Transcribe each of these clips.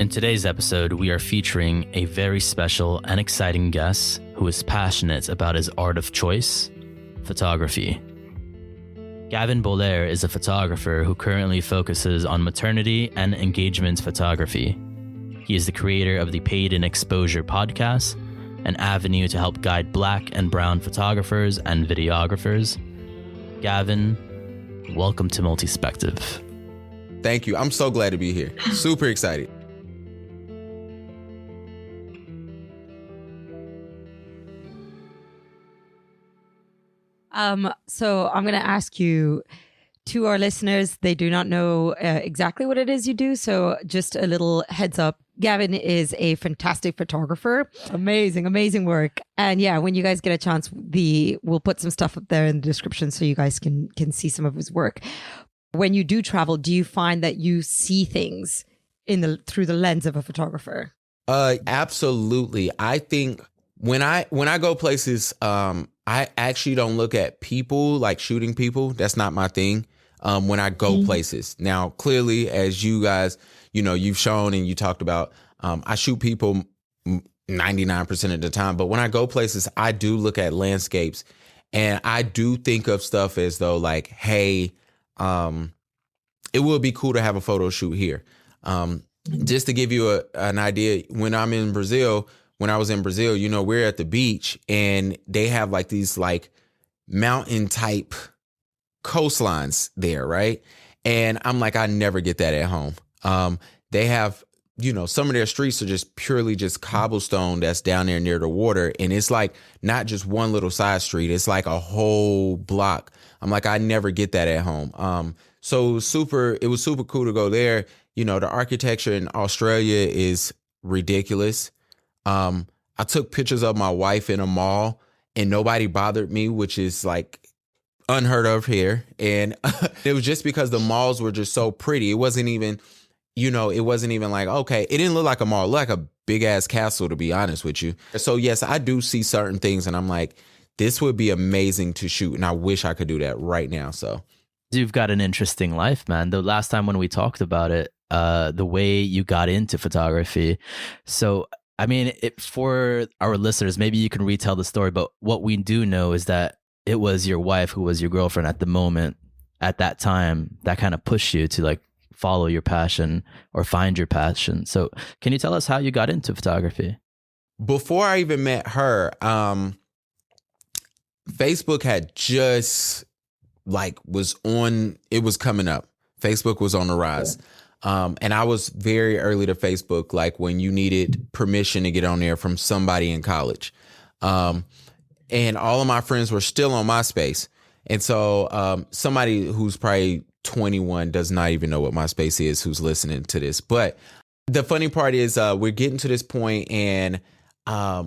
In today's episode, we are featuring a very special and exciting guest who is passionate about his art of choice, photography. Gavin Boulware is a photographer who currently focuses on maternity and engagement photography. He is the creator of the Paid in Exposure podcast, an avenue to help guide Black and brown photographers and videographers. Gavin, welcome to Multispective. Thank you. I'm so glad to be here. Super excited. So I'm going to ask you, to our listeners, they do not know exactly what it is you do. So just a little heads up. Gavin is a fantastic photographer. Amazing work. And yeah, when you guys get a chance, we'll put some stuff up there in the description so you guys can see some of his work. When you do travel, do you find that you see things through the lens of a photographer? Absolutely. I think when I go places, I actually don't look at people, like shooting people. That's not my thing. When I go places. Now, clearly, as you guys, you've shown and you talked about, I shoot people 99% of the time. But when I go places, I do look at landscapes, and I do think of stuff as though like, hey, it would be cool to have a photo shoot here. Just to give you an idea, when I was in Brazil, we're at the beach and they have like these like mountain type coastlines there, right? And I'm like, I never get that at home. They have, some of their streets are just purely just cobblestone that's down there near the water. And it's like not just one little side street. It's like a whole block. I'm like, I never get that at home. So it was super cool to go there. The architecture in Australia is ridiculous. I took pictures of my wife in a mall and nobody bothered me, which is like unheard of here. And it was just because the malls were just so pretty. It wasn't even like, okay, it didn't look like a mall. It looked like a big ass castle, to be honest with you. So yes, I do see certain things and I'm like, this would be amazing to shoot. And I wish I could do that right now. So you've got an interesting life, man. The last time when we talked about it, the way you got into photography. So, I mean, for our listeners, maybe you can retell the story, but what we do know is that it was your wife who was your girlfriend at the moment, at that time, that kind of pushed you to like follow your passion or find your passion. So can you tell us how you got into photography? Before I even met her, Facebook had just it was coming up. Facebook was on the rise. And I was very early to Facebook, like when you needed permission to get on there from somebody in college. And all of my friends were still on MySpace. And so somebody who's probably 21 does not even know what MySpace is, who's listening to this. But the funny part is we're getting to this point and I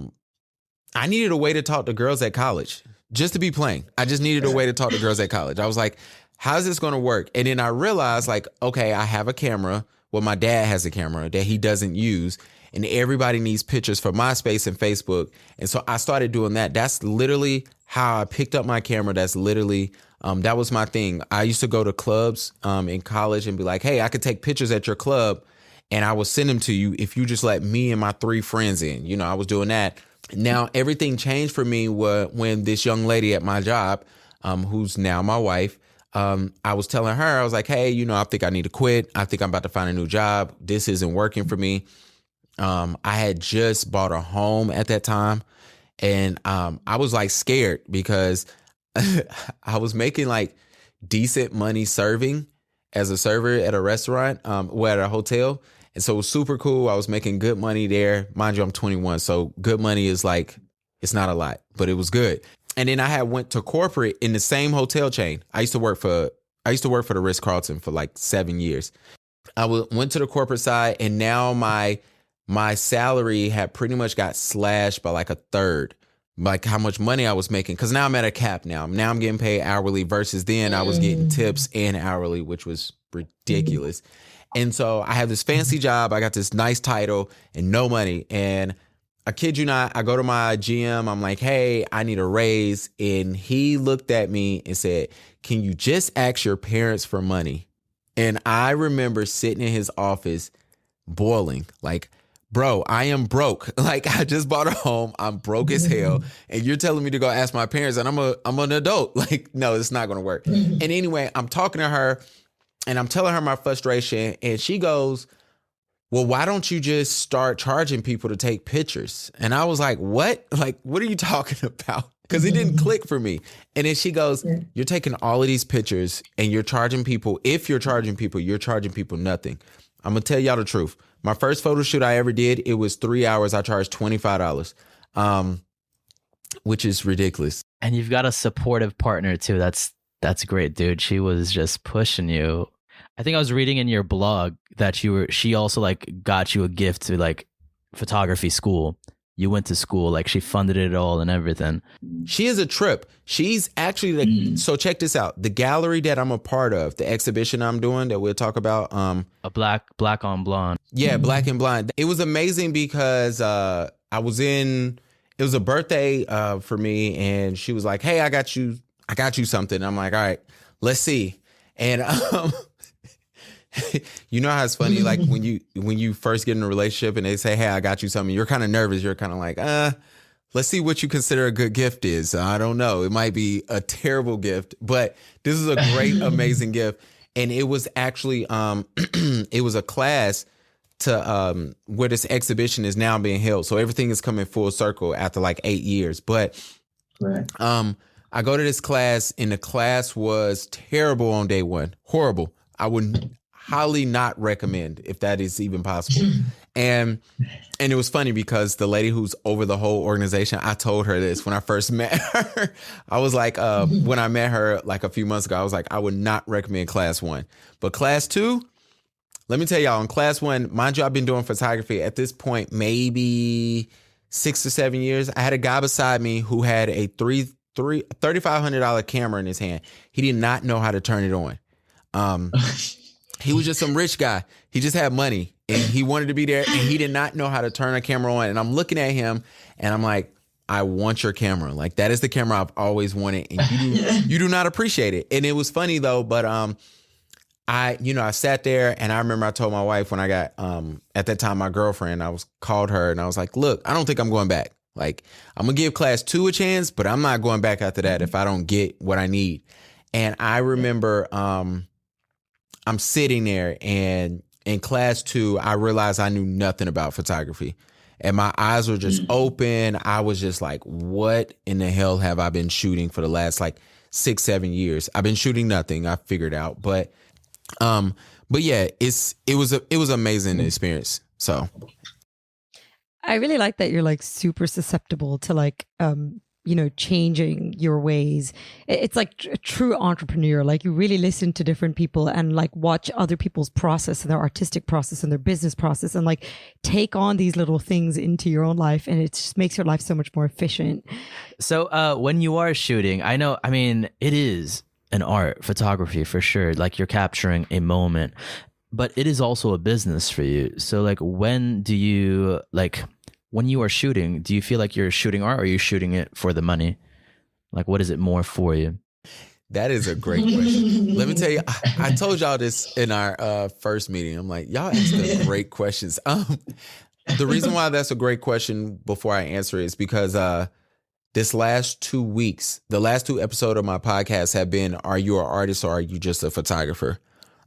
needed a way to talk to girls at college, just to be plain. I just needed a way to talk to girls at college. I was like, how's this going to work? And then I realized like, okay, I have a camera. Well, my dad has a camera that he doesn't use. And everybody needs pictures for MySpace and Facebook. And so I started doing that. That's literally how I picked up my camera. That's literally, that was my thing. I used to go to clubs in college and be like, hey, I could take pictures at your club and I will send them to you if you just let me and my 3 friends in. I was doing that. Now, everything changed for me when this young lady at my job, who's now my wife, I was telling her, I was like, hey, I think I need to quit. I think I'm about to find a new job. This isn't working for me. I had just bought a home at that time. And I was like scared because I was making like decent money serving as a server at a restaurant, at a hotel. And so it was super cool. I was making good money there. Mind you, I'm 21. So good money is like, it's not a lot, but it was good. And then I had went to corporate in the same hotel chain. I used to work for the Ritz-Carlton for like 7 years. I went to the corporate side and now my salary had pretty much got slashed by like a third, like how much money I was making. Cause now I'm at a cap now. Now I'm getting paid hourly versus then I was getting tips and hourly, which was ridiculous. And so I have this fancy job. I got this nice title and no money. And I kid you not, I go to my GM. I'm like, hey, I need a raise. And he looked at me and said, can you just ask your parents for money? And I remember sitting in his office boiling. Like, bro, I am broke. Like, I just bought a home. I'm broke as hell. And you're telling me to go ask my parents, and I'm an adult. Like, no, it's not going to work. And anyway, I'm talking to her and I'm telling her my frustration. And she goes, well, why don't you just start charging people to take pictures? And I was like, what? Like, what are you talking about? Because it didn't click for me. And then she goes, you're taking all of these pictures and you're charging people. If you're charging people, you're charging people nothing. I'm going to tell y'all the truth. My first photo shoot I ever did, it was 3 hours. I charged $25, which is ridiculous. And you've got a supportive partner too. That's great, dude. She was just pushing you. I think I was reading in your blog that she also like got you a gift to like photography school. You went to school, like she funded it all and everything. She is a trip. She's actually so check this out. The gallery that I'm a part of, the exhibition I'm doing that we'll talk about. A black on blonde. Yeah, Black and Blind. It was amazing because it was a birthday for me, and she was like, hey, I got you something. I'm like, all right, let's see. And you know how it's funny, like when you first get in a relationship and they say, hey, I got you something, you're kind of nervous. You're kind of like, let's see what you consider a good gift is. I don't know. It might be a terrible gift, but this is a great, amazing gift. And it was actually, it was a class to where this exhibition is now being held. So everything is coming full circle after like 8 years. But I go to this class, and the class was terrible on day one. Horrible. I would highly not recommend, if that is even possible. And it was funny because the lady who's over the whole organization, I told her this when I first met her. I was like, when I met her like a few months ago, I was like, I would not recommend class 1. But class 2, let me tell y'all, in class 1, mind you, I've been doing photography at this point, maybe 6 or 7 years. I had a guy beside me who had a $3,500 camera in his hand. He did not know how to turn it on. He was just some rich guy. He just had money and he wanted to be there, and he did not know how to turn a camera on. And I'm looking at him and I'm like, I want your camera. Like, that is the camera I've always wanted, and you do not appreciate it. And it was funny though, but I sat there, and I remember I told my wife when I got at that time my girlfriend, called her and I was like, look, I don't think I'm going back. Like, I'm gonna give class 2 a chance, but I'm not going back after that if I don't get what I need. And I remember I'm sitting there, and in class 2, I realized I knew nothing about photography, and my eyes were just open. I was just like, what in the hell have I been shooting for the last like 6-7 years? I've been shooting nothing, I figured out. But yeah, it was amazing experience. So I really like that you're like super susceptible to like changing your ways. It's like a true entrepreneur. Like, you really listen to different people and like watch other people's process and their artistic process and their business process, and like take on these little things into your own life, and it just makes your life so much more efficient. So when you are shooting, it is an art, photography for sure. Like, you're capturing a moment, but it is also a business for you. So like, when you are shooting, do you feel like you're shooting art, or are you shooting it for the money? Like, what is it more for you? That is a great question. Let me tell you, I told y'all this in our first meeting. I'm like, y'all ask the great questions. The reason why that's a great question before I answer it is because this last 2 weeks, the last 2 episodes of my podcast have been, are you an artist or are you just a photographer?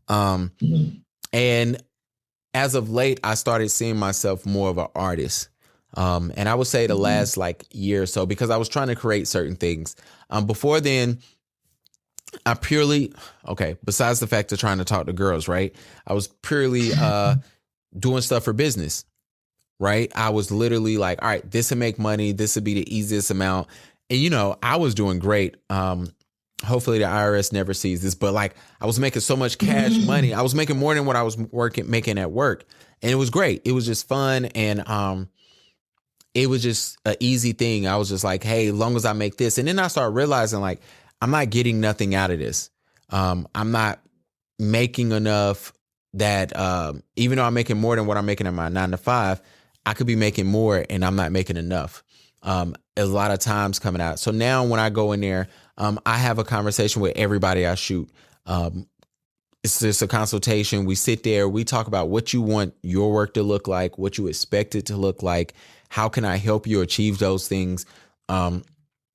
And as of late, I started seeing myself more of an artist. And I would say the last like year or so, because I was trying to create certain things. Before then, I besides the fact of trying to talk to girls, right? I was purely doing stuff for business, right? I was literally like, all right, this will make money. This will be the easiest amount. And, I was doing great. Hopefully the IRS never sees this, but like, I was making so much cash money. I was making more than what I was making at work. And it was great. It was just fun. And, it was just an easy thing. I was just like, hey, as long as I make this. And then I started realizing like, I'm not getting nothing out of this. I'm not making enough that even though I'm making more than what I'm making in my 9 to 5, I could be making more and I'm not making enough. A lot of times coming out. So now when I go in there, I have a conversation with everybody I shoot. It's just a consultation. We sit there, we talk about what you want your work to look like, what you expect it to look like. How can I help you achieve those things? I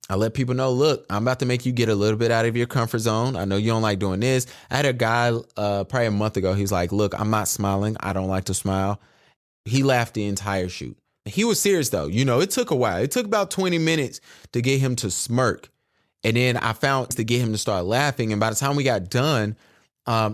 let people know, look, I'm about to make you get a little bit out of your comfort zone. I know you don't like doing this. I had a guy probably a month ago. He's like, look, I'm not smiling. I don't like to smile. He laughed the entire shoot. He was serious though. It took a while. It took about 20 minutes to get him to smirk. And then I found to get him to start laughing. And by the time we got done,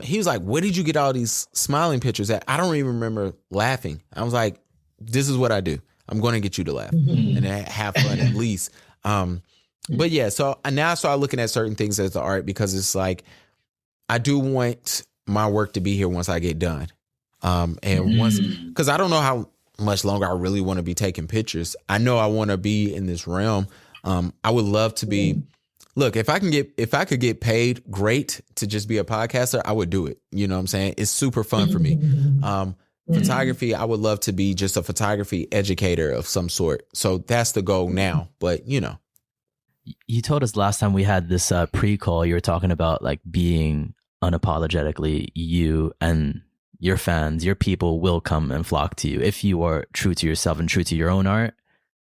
he was like, where did you get all these smiling pictures at? I don't even remember laughing. I was like, this is what I do. I'm going to get you to laugh and have fun at least. But yeah, so now I started looking at certain things as the art because it's like, I do want my work to be here once I get done. And once, because I don't know how much longer I really want to be taking pictures. I know I want to be in this realm. I would love to be, look, if I could get paid great to just be a podcaster, I would do it. You know what I'm saying? It's super fun for me. Photography, I would love to be just a photography educator of some sort. So that's the goal now. But You told us last time we had this pre-call, you were talking about like being unapologetically you, and your fans, your people will come and flock to you. If you are true to yourself and true to your own art,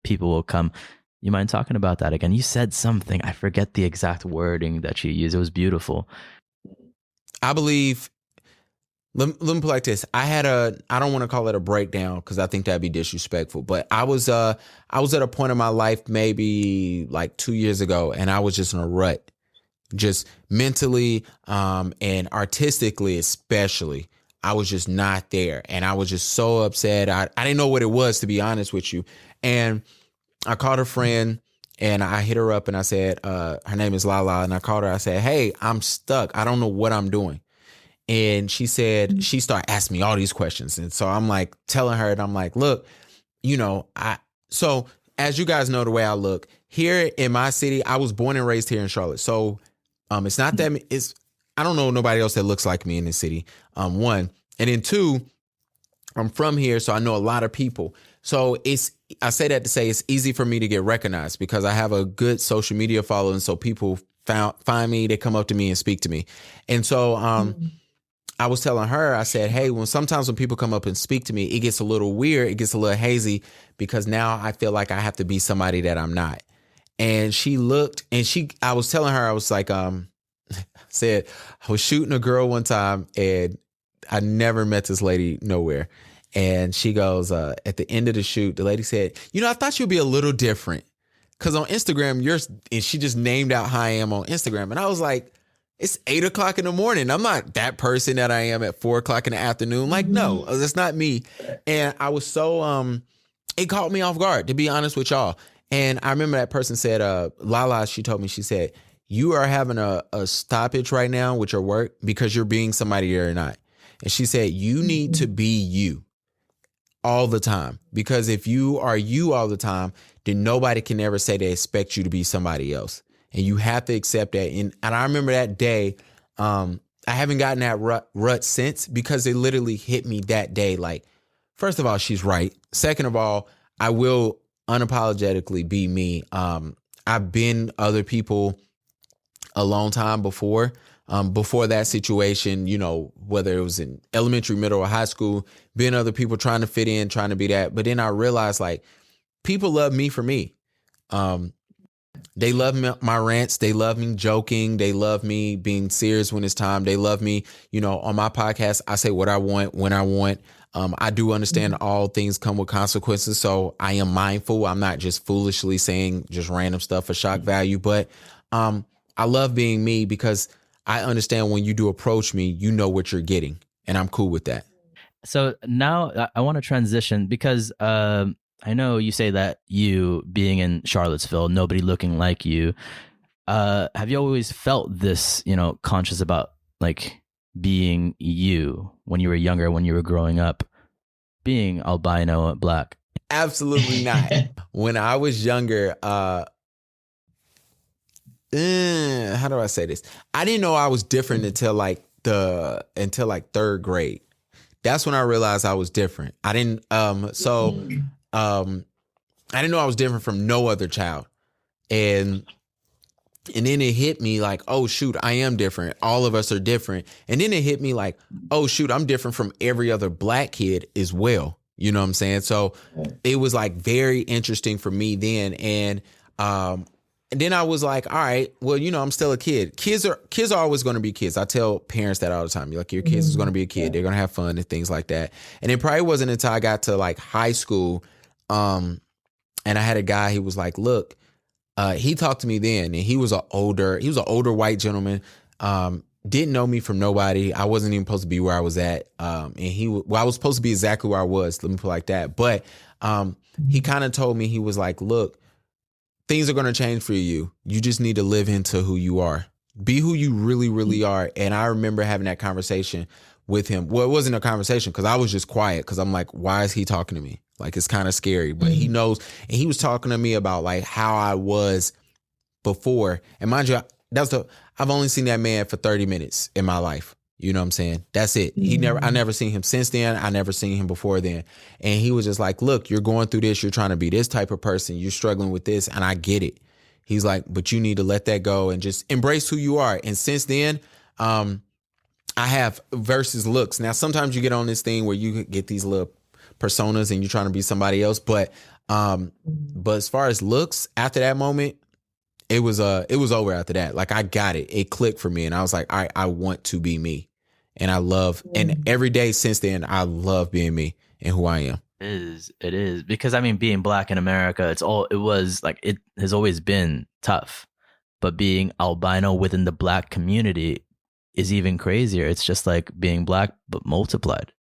people will come. You mind talking about that again? You said something. I forget the exact wording that you used. It was beautiful. I believe, let me put it like this. I don't want to call it a breakdown because I think that'd be disrespectful, but I was at a point in my life maybe like 2 years ago, and I was just in a rut, just mentally and artistically especially. I was just not there, and I was just so upset. I didn't know what it was, to be honest with you. And I called a friend and I hit her up and I said, her name is Lala. And I called her. I said, hey, I'm stuck. I don't know what I'm doing. And she said, she started asking me all these questions. And so I'm like telling her, and I'm like, look, so as you guys know, the way I look here in my city, I was born and raised here in Charlotte. So it's not that I don't know nobody else that looks like me in this city. One. And then two, I'm from here, so I know a lot of people. So I say that to say it's easy for me to get recognized because I have a good social media following. So people find me, they come up to me and speak to me. And so I was telling her, I said, hey, sometimes when people come up and speak to me, it gets a little weird. It gets a little hazy because now I feel like I have to be somebody that I'm not. And she looked and I was telling her, I was like, said I was shooting a girl one time and I never met this lady nowhere. And she goes, at the end of the shoot, the lady said, I thought you'd be a little different because on Instagram, and she just named out how I am on Instagram. And I was like, it's 8 o'clock in the morning. I'm not that person that I am at 4 o'clock in the afternoon. Like, no, that's not me. And I was so, it caught me off guard, to be honest with y'all. And I remember that person said, Lala, she told me, she said, you are having a stoppage right now with your work because you're being somebody you're not. And she said, you need to be you all the time, because if you are you all the time, then nobody can ever say they expect you to be somebody else. And you have to accept that. And I remember that day, I haven't gotten that rut since because it literally hit me that day. Like, first of all, she's right. Second of all, I will unapologetically be me. I've been other people a long time before that situation, whether it was in elementary, middle, or high school, being other people trying to fit in, trying to be that. But then I realized like people love me for me. They love my rants. They love me joking. They love me being serious when it's time. They love me, on my podcast, I say what I want, when I want. I do understand all things come with consequences. So I am mindful. I'm not just foolishly saying just random stuff for shock value, but I love being me because I understand when you do approach me, you know what you're getting, and I'm cool with that. So now I want to transition because I know you say that you being in Charlottesville, nobody looking like you. Have you always felt this, conscious about like being you when you were younger, when you were growing up, being albino, black? Absolutely not. When I was younger, how do I say this? I didn't know I was different until like third grade. That's when I realized I was different. I didn't I didn't know I was different from no other child. And And then it hit me like, oh, shoot, I am different. All of us are different. And then it hit me like, oh, shoot, I'm different from every other Black kid as well. You know what I'm saying? So it was like very interesting for me then. And then I was like, all right, well, you know, I'm still a kid. Kids are always going to be kids. I tell parents that all the time. You're like, your kids is going to be a kid. They're going to have fun and things like that. And it probably wasn't until I got to like high school. And I had a guy, he was like, look, he talked to me then, and he was an older white gentleman. Didn't know me from nobody. I wasn't even supposed to be where I was at. And I was supposed to be exactly where I was. Let me put it like that. But he kind of told me, he was like, look, things are going to change for you. You just need to live into who you are. Be who you really, really are. And I remember having that conversation with him. Well, it wasn't a conversation because I was just quiet because I'm like, why is he talking to me? Like, it's kind of scary, but he knows. And he was talking to me about like how I was before. And mind you, I've only seen that man for 30 minutes in my life. You know what I'm saying? That's it. I never seen him since then. I never seen him before then. And he was just like, look, you're going through this. You're trying to be this type of person. You're struggling with this. And I get it. He's like, but you need to let that go and just embrace who you are. And since then, I have versus looks. Now, sometimes you get on this thing where you get these little personas and you're trying to be somebody else. But as far as looks, after that moment, it was over after that. Like, I got it. It clicked for me. And I was like, all right, I want to be me. And and every day since then, I love being me and who I am. It is because I mean, being Black in America, it has always been tough, but being albino within the Black community is even crazier. It's just like being Black, but multiplied.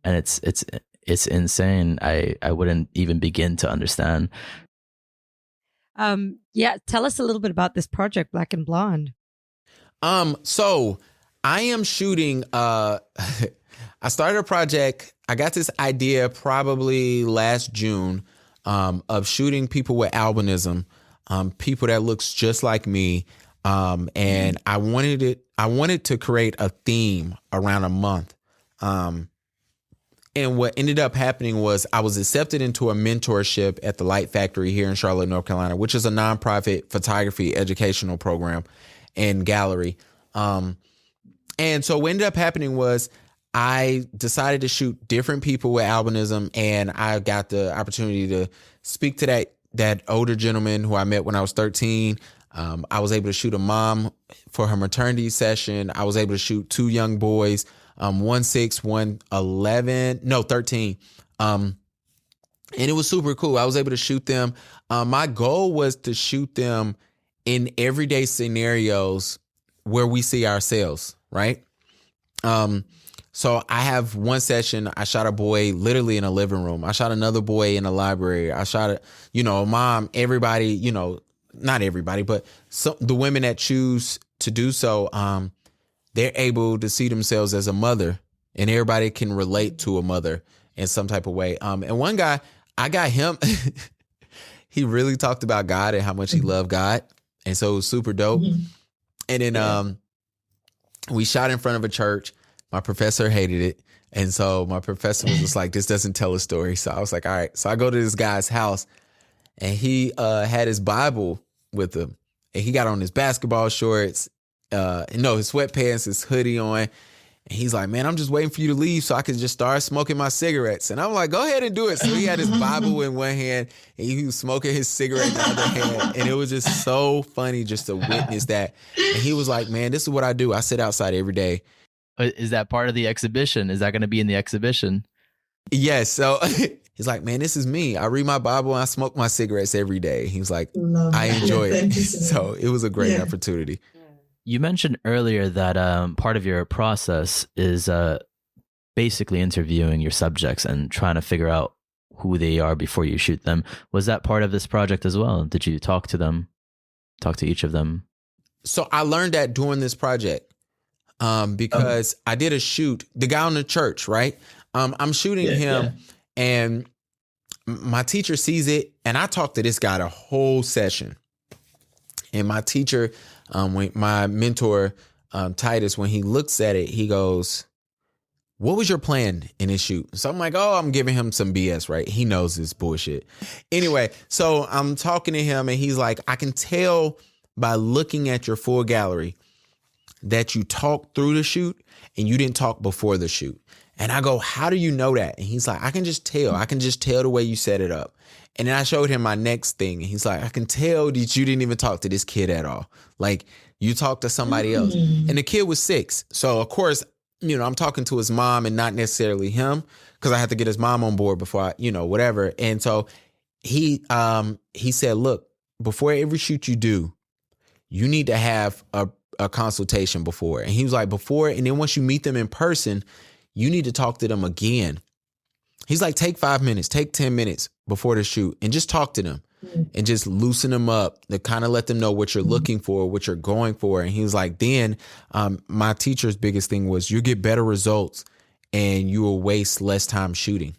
And it's insane. I wouldn't even begin to understand. Tell us a little bit about this project, Black and Blonde. So I am shooting, I started a project. I got this idea probably last June, of shooting people with albinism, people that looks just like me. And I wanted to create a theme around a month. And what ended up happening was I was accepted into a mentorship at the Light Factory here in Charlotte, North Carolina, which is a nonprofit photography educational program and gallery. And so what ended up happening was I decided to shoot different people with albinism, and I got the opportunity to speak to that older gentleman who I met when I was 13. I was able to shoot a mom for her maternity session. I was able to shoot two young boys, 1 6, 1 11, no 13. And it was super cool. I was able to shoot them. My goal was to shoot them in everyday scenarios where we see ourselves, right? So I have one session, I shot a boy literally in a living room. I shot another boy in a library. I shot a mom, everybody, not everybody, but the women that choose to do so, they're able to see themselves as a mother, and everybody can relate to a mother in some type of way. And one guy, I got him, he really talked about God and how much he loved God. And so it was super dope. And then we shot in front of a church. My professor hated it. And so my professor was just like, this doesn't tell a story. So I was like, all right. So I go to this guy's house, and he had his Bible with him. And he got on his basketball shorts, his sweatpants, his hoodie on. And he's like, man, I'm just waiting for you to leave so I can just start smoking my cigarettes. And I'm like, go ahead and do it. So he had his Bible in one hand, and he was smoking his cigarette in the other hand. And it was just so funny just to witness that. And he was like, man, this is what I do. I sit outside every day. Is that part of the exhibition? Is that going to be in the exhibition? Yes. So he's like, man, this is me. I read my Bible and I smoke my cigarettes every day. He was like, I enjoy it. So it was a great opportunity. You mentioned earlier that part of your process is basically interviewing your subjects and trying to figure out who they are before you shoot them. Was that part of this project as well? Did you talk to each of them? So I learned that during this project because I did a shoot, the guy in the church, right? I'm shooting him and my teacher sees it, and I talked to this guy the whole session. And my teacher, when my mentor, Titus, when he looks at it, he goes, what was your plan in this shoot? So I'm like, I'm giving him some BS, right? He knows this bullshit. Anyway, so I'm talking to him, and he's like, I can tell by looking at your full gallery that you talked through the shoot and you didn't talk before the shoot. And I go, how do you know that? And he's like, I can just tell. I can just tell the way you set it up. And then I showed him my next thing. And he's like, I can tell that you didn't even talk to this kid at all. Like, you talked to somebody else. And the kid was 6. So, of course, I'm talking to his mom and not necessarily him, because I had to get his mom on board before I, whatever. And so he said, look, before every shoot you do, you need to have a consultation before. And he was like, before, and then once you meet them in person, you need to talk to them again. He's like, take 5 minutes, take 10 minutes before the shoot and just talk to them and just loosen them up to kind of let them know what you're looking for, what you're going for. And he was like, then my teacher's biggest thing was you get better results and you will waste less time shooting.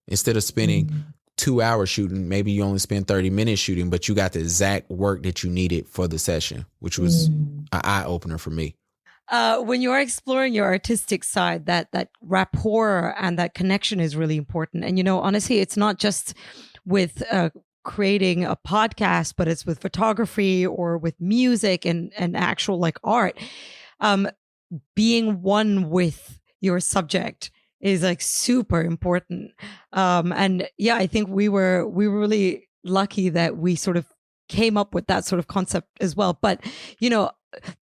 Instead of spending 2 hours shooting, maybe you only spend 30 minutes shooting, but you got the exact work that you needed for the session, which was an eye opener for me. When you are exploring your artistic side, that rapport and that connection is really important. And, honestly, it's not just with creating a podcast, but it's with photography or with music and actual like art. Being one with your subject is like super important. And yeah, I think we were really lucky that we sort of came up with that sort of concept as well. But,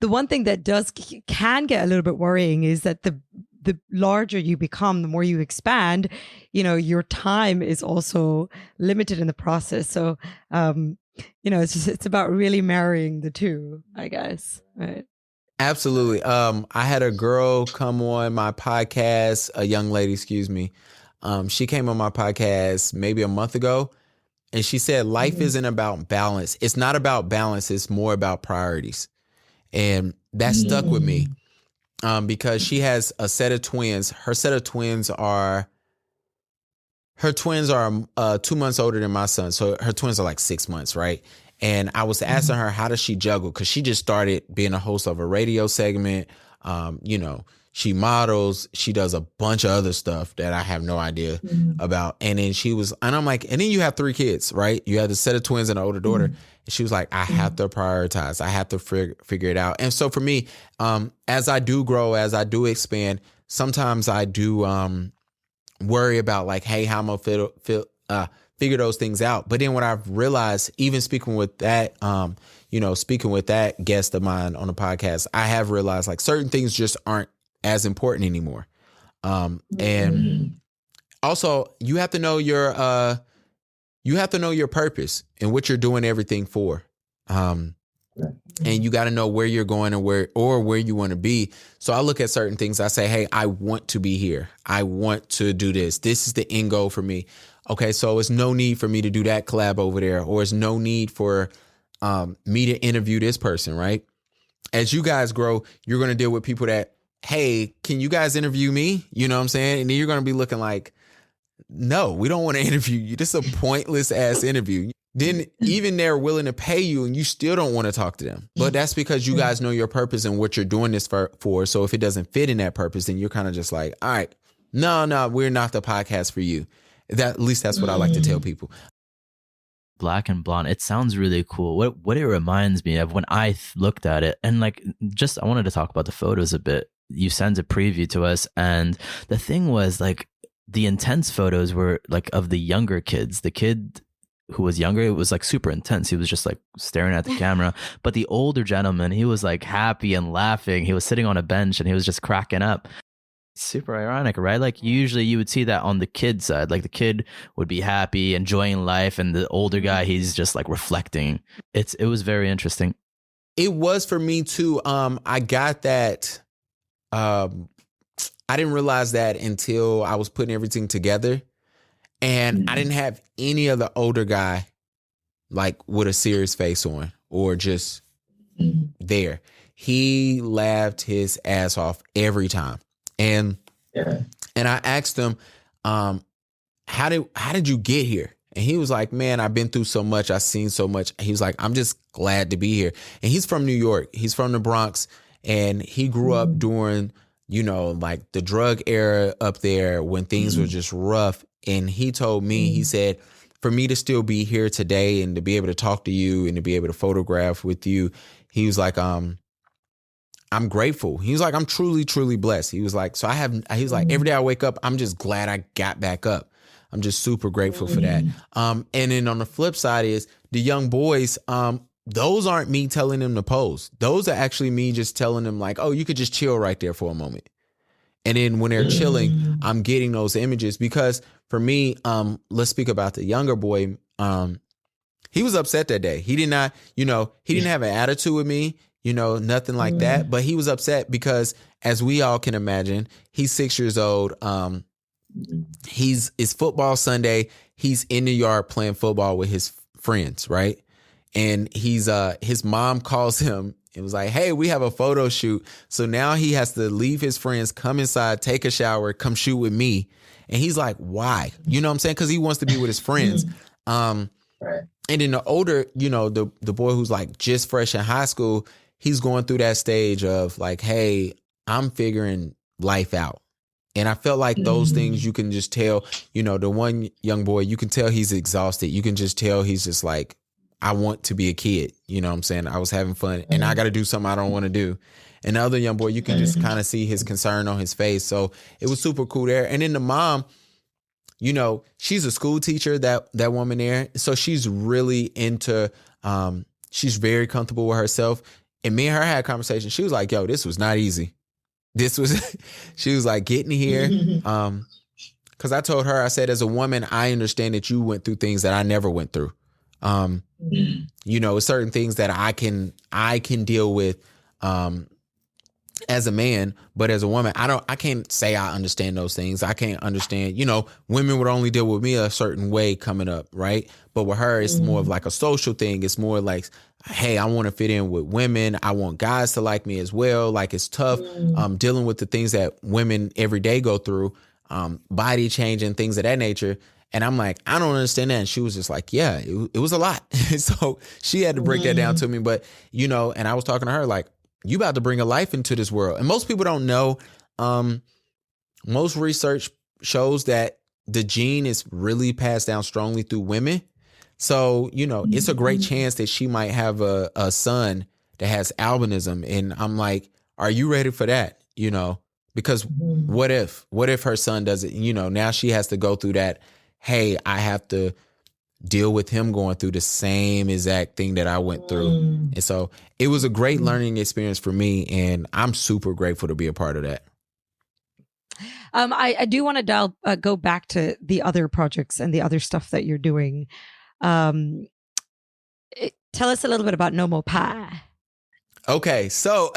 the one thing that can get a little bit worrying is that the larger you become, the more you expand, your time is also limited in the process. So, it's about really marrying the two, I guess. Right. Absolutely. I had a girl come on my podcast, a young lady, excuse me. She came on my podcast maybe a month ago, and she said, life isn't about balance. It's not about balance. It's more about priorities. And that stuck with me because she has a set of twins. Her set of twins are 2 months older than my son. So her twins are like 6 months, right? And I was asking her, how does she juggle? Because she just started being a host of a radio segment. She models. She does a bunch of other stuff that I have no idea about. And then I'm like, and then you have 3 kids, right? You have the set of twins and an older daughter. And she was like, I have to prioritize. I have to figure it out. And so for me, as I do grow, as I do expand, sometimes I do worry about like, hey, how I'm going to figure those things out. But then what I've realized, even speaking with that guest of mine on the podcast, I have realized like certain things just aren't as important anymore. And also you have to know your purpose and what you're doing everything for. And you got to know where you're going and where you want to be. So I look at certain things. I say, hey, I want to be here. I want to do this. This is the end goal for me. Okay. So it's no need for me to do that collab over there, or it's no need for me to interview this person. Right. As you guys grow, you're going to deal with people that, hey, can you guys interview me? You know what I'm saying? And then you're going to be looking like, no, we don't want to interview you. This is a pointless ass interview. Then even they're willing to pay you and you still don't want to talk to them. But that's because you guys know your purpose and what you're doing this for. So if it doesn't fit in that purpose, then you're kind of just like, all right, no, we're not the podcast for you. At least that's what I like to tell people. Black and Blonde, it sounds really cool. What it reminds me of when I looked at it, and like, just I wanted to talk about the photos a bit. You sent a preview to us, and the thing was like, the intense photos were like of the younger kids. The kid who was younger, it was like super intense. He was just like staring at the camera. But the older gentleman, he was like happy and laughing. He was sitting on a bench and he was just cracking up. Super ironic, right? Like usually you would see that on the kid side. Like the kid would be happy, enjoying life, and the older guy, he's just like reflecting. It was very interesting. It was for me too. I got that. I didn't realize that until I was putting everything together, and I didn't have any of the older guy like with a serious face on or just there. He laughed his ass off every time. And I asked him, how did you get here? And he was like, man, I've been through so much. I've seen so much. He was like, I'm just glad to be here. And he's from New York. He's from the Bronx, and he grew up during, like the drug era up there when things were just rough. And he told me, he said, for me to still be here today and to be able to talk to you and to be able to photograph with you, he was like, I'm grateful. He was like, I'm truly, truly blessed. He was like, he was like, every day I wake up, I'm just glad I got back up. I'm just super grateful for that. And then on the flip side is the young boys, those aren't me telling them to pose. Those are actually me just telling them like, oh, you could just chill right there for a moment. And then when they're chilling, I'm getting those images because for me, let's speak about the younger boy. He was upset that day. He did not, he didn't have an attitude with me, nothing like that. But he was upset because as we all can imagine, he's 6 years old. It's football Sunday. He's in the yard playing football with his friends, right? And his mom calls him and was like, hey, we have a photo shoot. So now he has to leave his friends, come inside, take a shower, come shoot with me. And he's like, why? You know what I'm saying? Because he wants to be with his friends. Right. And then the older, the boy who's like just fresh in high school, he's going through that stage of like, hey, I'm figuring life out. And I felt like those things you can just tell, the one young boy, you can tell he's exhausted. You can just tell he's just like, I want to be a kid. You know what I'm saying? I was having fun and I got to do something I don't want to do. And the other young boy, you can just kind of see his concern on his face. So it was super cool there. And then the mom, she's a school teacher, that woman there. So she's really into, she's very comfortable with herself. And me and her had a conversation. She was like, yo, this was not easy. She was like, getting here. Cause I told her, I said, as a woman, I understand that you went through things that I never went through. Certain things that I can deal with, as a man, but as a woman, I can't say I understand those things. I can't understand, women would only deal with me a certain way coming up. Right. But with her, it's more of like a social thing. It's more like, hey, I want to fit in with women. I want guys to like me as well. Like it's tough, dealing with the things that women every day go through, body change and things of that nature. And I'm like, I don't understand that. And she was just like, yeah, it was a lot. So she had to break that down to me. But, and I was talking to her like, you about to bring a life into this world. And most people don't know. Most research shows that the gene is really passed down strongly through women. So, it's a great chance that she might have a son that has albinism. And I'm like, are you ready for that? Because what if her son does it? Now she has to go through that. Hey, I have to deal with him going through the same exact thing that I went through. And so it was a great learning experience for me. And I'm super grateful to be a part of that. I do want to go back to the other projects and the other stuff that you're doing. Tell us a little bit about No More Pie. Okay, so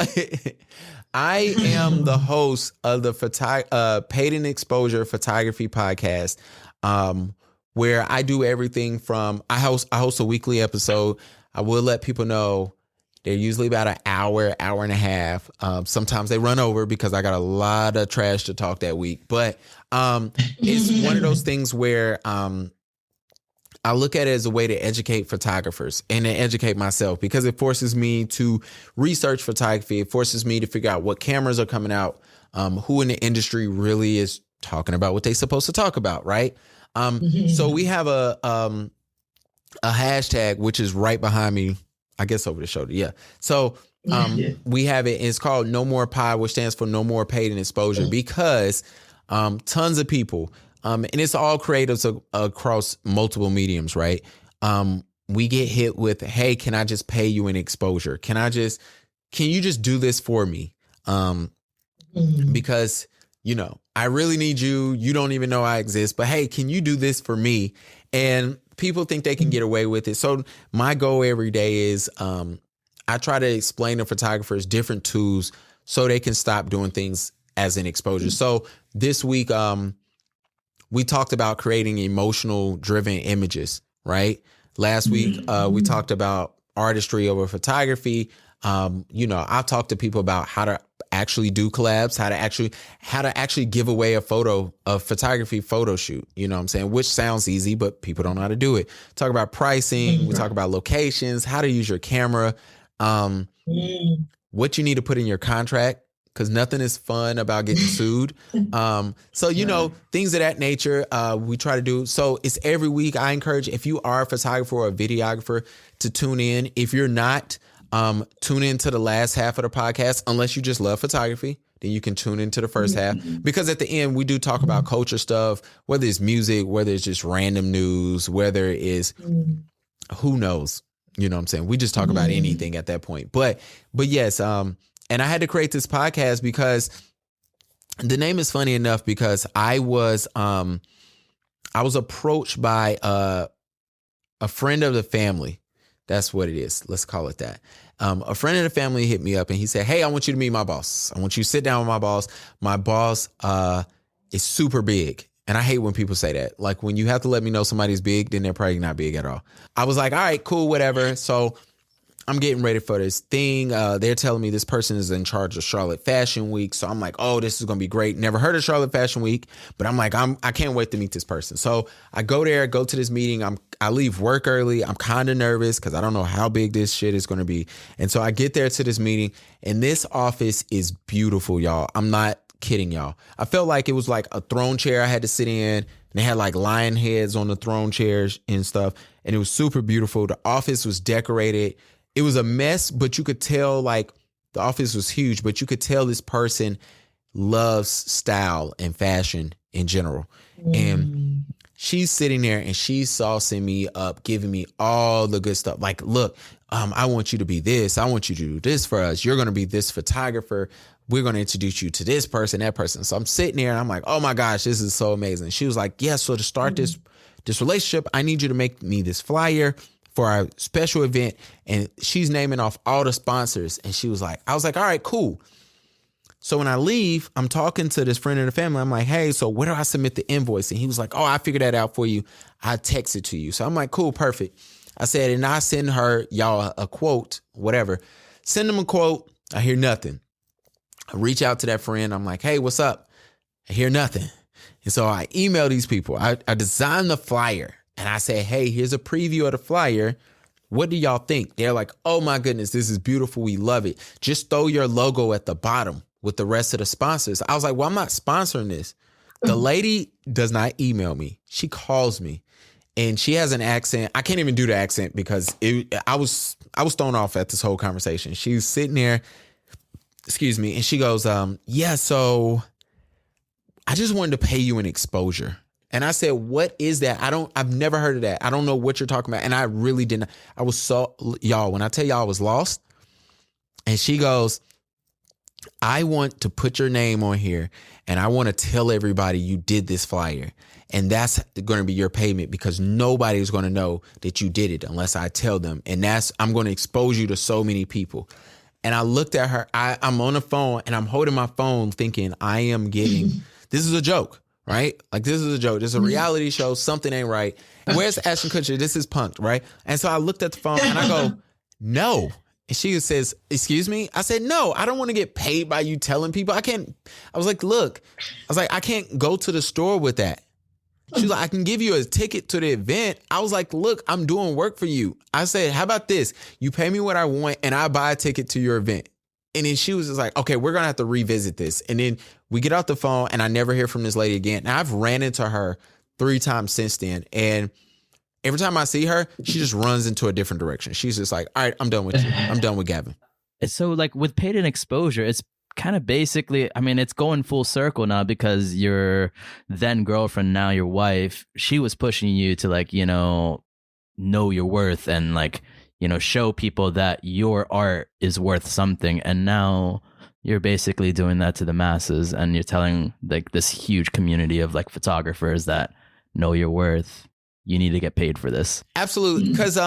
I am the host of the Paid in Exposure Photography Podcast, where I do everything from I host a weekly episode. I will let people know they're usually about an hour and a half. Sometimes they run over because I got a lot of trash to talk that week. But it's one of those things where I look at it as a way to educate photographers and to educate myself because it forces me to research photography. It forces me to figure out what cameras are coming out, who in the industry really is talking about what they're supposed to talk about, right? So we have a hashtag, which is right behind me, I guess over the shoulder. Yeah. So we have it. It's called No More Pie, which stands for No More Paid in Exposure, because tons of people, and it's all creatives across multiple mediums, right? We get hit with, hey, can I just pay you in exposure? Can you just do this for me? Because I really need you. You don't even know I exist, but hey, can you do this for me? And people think they can get away with it. So my goal every day is I try to explain to photographers different tools so they can stop doing things as an exposure. So this week, we talked about creating emotional driven images, right? Last week, we talked about artistry over photography. I've talked to people about how to actually do collabs, how to actually give away a photography photo shoot, you know what I'm saying? Which sounds easy, but people don't know how to do it. Talk about pricing. We talk about locations, how to use your camera, what you need to put in your contract because nothing is fun about getting sued. So, you know, things of that nature, we try to do. So it's every week. I encourage, if you are a photographer or a videographer, to tune in. If you're not, tune into the last half of the podcast, unless you just love photography. Then you can tune into the first half, because at the end we do talk about culture stuff, whether it's music, whether it's just random news, whether it is, who knows, you know what I'm saying? We just talk about anything at that point. But yes, and I had to create this podcast because the name is funny enough, because I was approached by a friend of the family. That's what it is. Let's call it that. A friend of the family hit me up and he said, hey, I want you to meet my boss. I want you to sit down with my boss. My boss is super big. And I hate when people say that. Like, when you have to let me know somebody's big, then they're probably not big at all. I was like, all right, cool, whatever. So I'm getting ready for this thing. They're telling me this person is in charge of Charlotte Fashion Week. So I'm like, oh, this is going to be great. Never heard of Charlotte Fashion Week, but I'm like, I can't wait to meet this person. So I go to this meeting. I leave work early. I'm kind of nervous because I don't know how big this shit is going to be. And so I get there to this meeting, and this office is beautiful, y'all. I'm not kidding y'all. I felt like it was like a throne chair I had to sit in. And they had like lion heads on the throne chairs and stuff. And it was super beautiful. The office was decorated. It was a mess, but you could tell, like, the office was huge, but you could tell this person loves style and fashion in general. And she's sitting there and she's saucing me up, giving me all the good stuff. Like, look, I want you to be this. I want you to do this for us. You're going to be this photographer. We're going to introduce you to this person, that person. So I'm sitting there and I'm like, oh my gosh, this is so amazing. She was like, yeah, so to start this relationship, I need you to make me this flyer for our special event. And she's naming off all the sponsors. And I was like, all right, cool. So when I leave, I'm talking to this friend of the family. I'm like, hey, so where do I submit the invoice? And he was like, oh, I figured that out for you. I text it to you. So I'm like, cool, perfect. I said, and I send her, y'all, a quote, whatever. Send them a quote. I hear nothing. I reach out to that friend. I'm like, hey, what's up? I hear nothing. And so I email these people. I designed the flyer. And I say, hey, here's a preview of the flyer. What do y'all think? They're like, oh my goodness, this is beautiful. We love it. Just throw your logo at the bottom with the rest of the sponsors. I was like, well, I'm not sponsoring this. The lady does not email me. She calls me and she has an accent. I can't even do the accent because I was thrown off at this whole conversation. She's sitting there, excuse me. And she goes, yeah, so I just wanted to pay you an exposure. And I said, what is that? I've never heard of that. I don't know what you're talking about. And I really didn't. I was y'all, when I tell y'all I was lost. And she goes, I want to put your name on here and I want to tell everybody you did this flyer. And that's going to be your payment because nobody's going to know that you did it unless I tell them. And I'm going to expose you to so many people. And I looked at her. I'm on the phone and I'm holding my phone thinking I am getting, this is a joke. Right? Like, this is a joke. This is a reality show. Something ain't right. Where's Ashton Kutcher? This is punked, right? And so I looked at the phone and I go, no. And she says, excuse me? I said, no, I don't want to get paid by you telling people. I was like, look, I can't go to the store with that. She was like, I can give you a ticket to the event. I was like, look, I'm doing work for you. I said, how about this? You pay me what I want and I buy a ticket to your event. And then she was just like, okay, we're going to have to revisit this. And then we get off the phone and I never hear from this lady again. Now I've ran into her 3 times since then. And every time I see her, she just runs into a different direction. She's just like, all right, I'm done with you. I'm done with Gavin. So like with paid in exposure, it's kind of basically, I mean, it's going full circle now because your then girlfriend, now your wife, she was pushing you to like, know your worth and like, show people that your art is worth something. And now you're basically doing that to the masses and you're telling like this huge community of like photographers that know your worth. You need to get paid for this. Absolutely. Because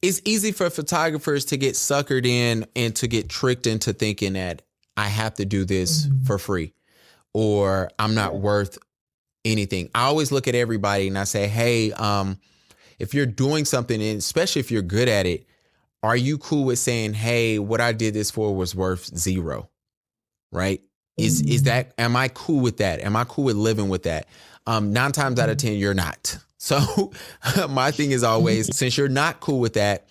it's easy for photographers to get suckered in and to get tricked into thinking that I have to do this for free or I'm not worth anything. I always look at everybody and I say, hey, if you're doing something, and especially if you're good at it, are you cool with saying, hey, what I did this for was worth 0? Right? Am I cool with that? Am I cool with living with that? 9 times out of 10, you're not. So my thing is always, since you're not cool with that,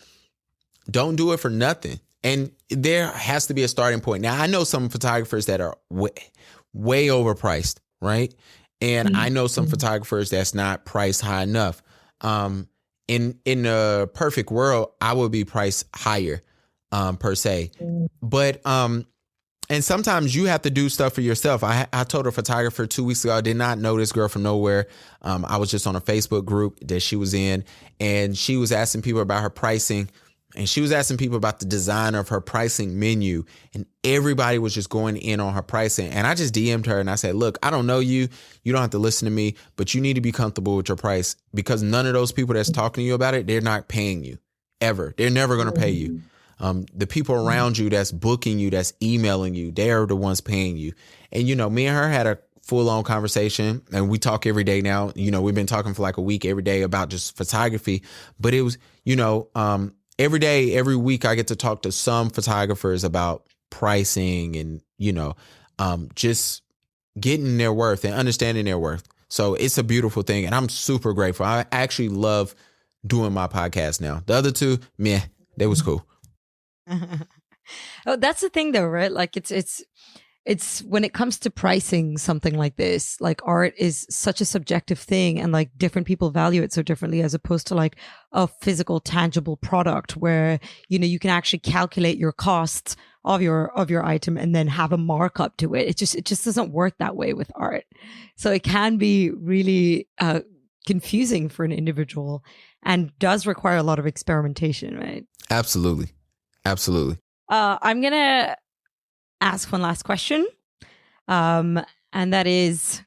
don't do it for nothing. And there has to be a starting point. Now, I know some photographers that are way overpriced, right? And I know some photographers that's not priced high enough. In a perfect world, I would be priced higher, per se. But and sometimes you have to do stuff for yourself. I told a photographer 2 weeks ago, I did not know this girl from nowhere. I was just on a Facebook group that she was in, and she was asking people about her pricing, and she was asking people about the design of her pricing menu, and everybody was just going in on her pricing. And I just DM'd her and I said, look, I don't know you. You don't have to listen to me, but you need to be comfortable with your price, because none of those people that's talking to you about it, they're not paying you ever. They're never going to pay you. The people around you that's booking you, that's emailing you, they're the ones paying you. And, me and her had a full-on conversation, and we talk every day now. We've been talking for like a week every day about just photography. But it was, every day, every week, I get to talk to some photographers about pricing and, just getting their worth and understanding their worth. So it's a beautiful thing. And I'm super grateful. I actually love doing my podcast now. The other two, meh, they was cool. Oh, that's the thing though, right? Like it's when it comes to pricing something like this, like art is such a subjective thing, and like different people value it so differently, as opposed to like a physical tangible product where, you can actually calculate your costs of your item and then have a markup to it. It just doesn't work that way with art. So it can be really confusing for an individual and does require a lot of experimentation, right? Absolutely. I'm going to ask one last question. And that is,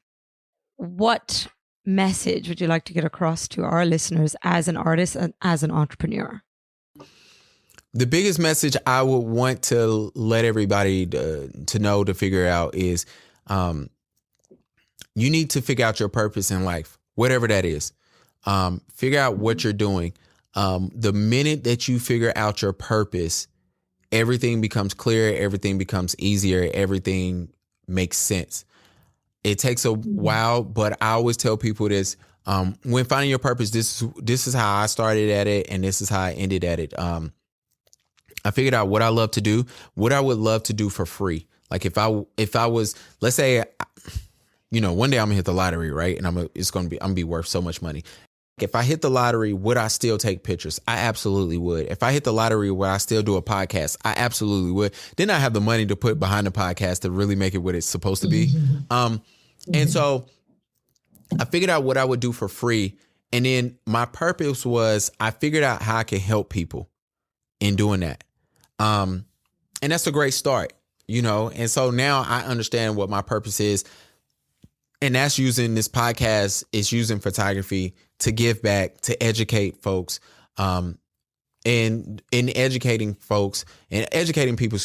what message would you like to get across to our listeners as an artist and as an entrepreneur? The biggest message I would want to let everybody to know, to figure out is you need to figure out your purpose in life, whatever that is. Figure out what you're doing. The minute that you figure out your purpose, everything becomes clearer, everything becomes easier, everything makes sense. It takes a while, but I always tell people this. When finding your purpose, this is how I started at it, and this is how I ended at it. I figured out what I love to do, what I would love to do for free. Like if I was, let's say, one day I'm gonna hit the lottery, right? And I'm gonna be worth so much money. If I hit the lottery, would I still take pictures? I absolutely would. If I hit the lottery, would I still do a podcast? I absolutely would. Then I have the money to put behind the podcast to really make it what it's supposed to be. And so I figured out what I would do for free. And then my purpose was, I figured out how I can help people in doing that. And that's a great start, And so now I understand what my purpose is. And that's using this podcast, is using photography to give back, to educate folks, and in educating folks and educating people,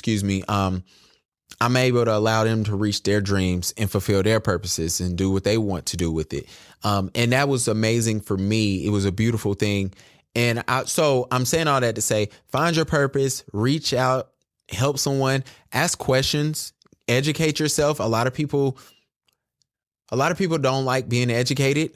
I'm able to allow them to reach their dreams and fulfill their purposes and do what they want to do with it. And that was amazing for me. It was a beautiful thing. And so I'm saying all that to say, find your purpose, reach out, help someone, ask questions, educate yourself. A lot of people don't like being educated.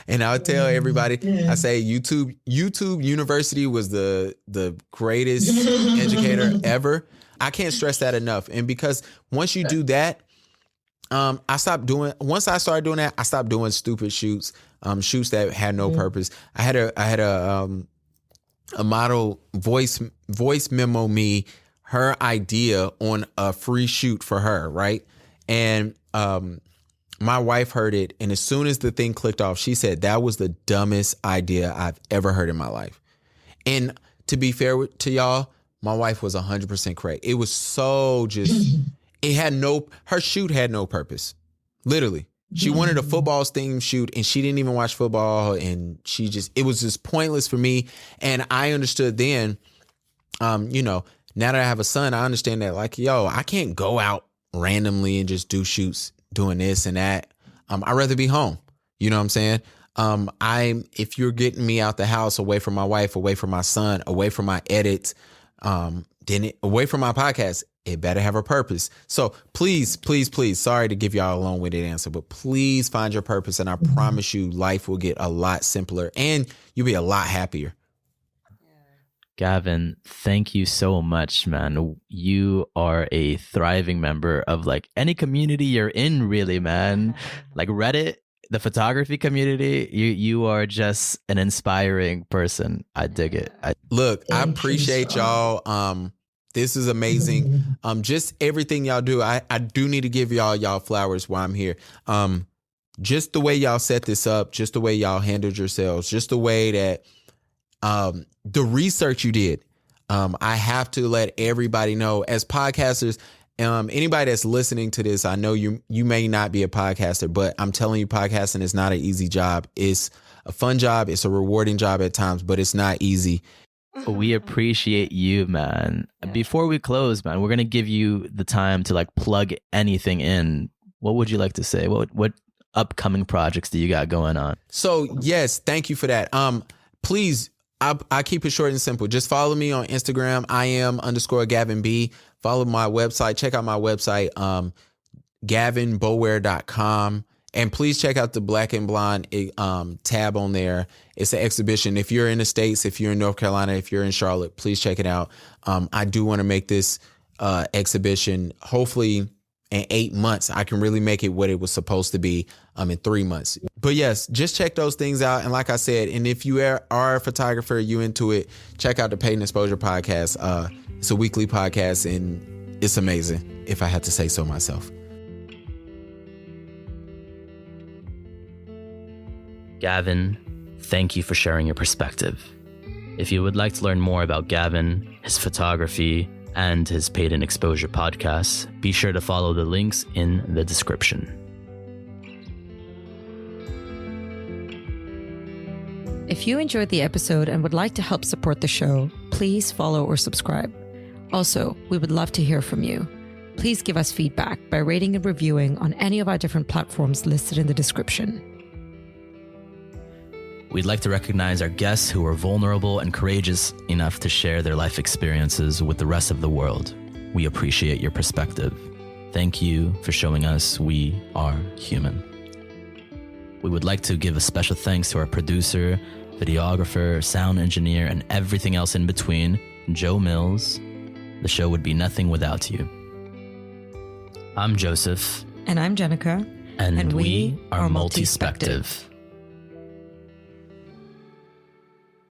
And I'll tell everybody, I say YouTube University was the greatest educator ever. I can't stress that enough. And because once you do that, once I started doing that, I stopped doing stupid shoots that had no purpose. I had a model voice memo me her idea on a free shoot for her, right? And my wife heard it, and as soon as the thing clicked off, she said, that was the dumbest idea I've ever heard in my life. And to be fair to y'all, my wife was 100% correct. It was so her shoot had no purpose. Literally. She wanted a football themed shoot, and she didn't even watch football, and it was just pointless for me. And I understood then, now that I have a son, I understand that, like, I can't go out randomly and just do shoots doing this and that. I'd rather be home. You know what I'm saying? If you're getting me out the house, away from my wife, away from my son, away from my edits, away from my podcast, it better have a purpose. So please, sorry to give y'all a long-winded answer, but please find your purpose. And I promise you, life will get a lot simpler and you'll be a lot happier. Gavin, thank you so much, man. You are a thriving member of like any community you're in, really, man. Like Reddit, the photography community, you are just an inspiring person. I dig it. Look, I appreciate y'all. This is amazing. Just everything y'all do. I do need to give y'all flowers while I'm here. Just the way y'all set this up, just the way y'all handled yourselves, just the way that the research you did. I have to let everybody know, as podcasters, anybody that's listening to this, I know you may not be a podcaster, but I'm telling you, podcasting is not an easy job. It's a fun job. It's a rewarding job at times, but it's not easy. We appreciate you, man. Before we close, man, we're going to give you the time to like plug anything in. What would you like to say? What upcoming projects do you got going on? So yes, thank you for that. Please, I keep it short and simple. Just follow me on Instagram. I am _Gavin B. Follow my website. Check out my website, gavinboulware.com. And please check out the Black and Blonde tab on there. It's an exhibition. If you're in the States, if you're in North Carolina, if you're in Charlotte, please check it out. I do want to make this exhibition, hopefully in 8 months, I can really make it what it was supposed to be in 3 months. But yes, just check those things out. And like I said, and if you are a photographer, you into it, check out the Paid and Exposure podcast. It's a weekly podcast and it's amazing, if I had to say so myself. Gavin, thank you for sharing your perspective. If you would like to learn more about Gavin, his photography, and his Paid and Exposure podcasts, be sure to follow the links in the description. If you enjoyed the episode and would like to help support the show, please follow or subscribe. Also, we would love to hear from you. Please give us feedback by rating and reviewing on any of our different platforms listed in the description. We'd like to recognize our guests who are vulnerable and courageous enough to share their life experiences with the rest of the world. We appreciate your perspective. Thank you for showing us we are human. We would like to give a special thanks to our producer, videographer, sound engineer, and everything else in between, Joe Mills. The show would be nothing without you. I'm Joseph. And I'm Jenica. And we are Multispective.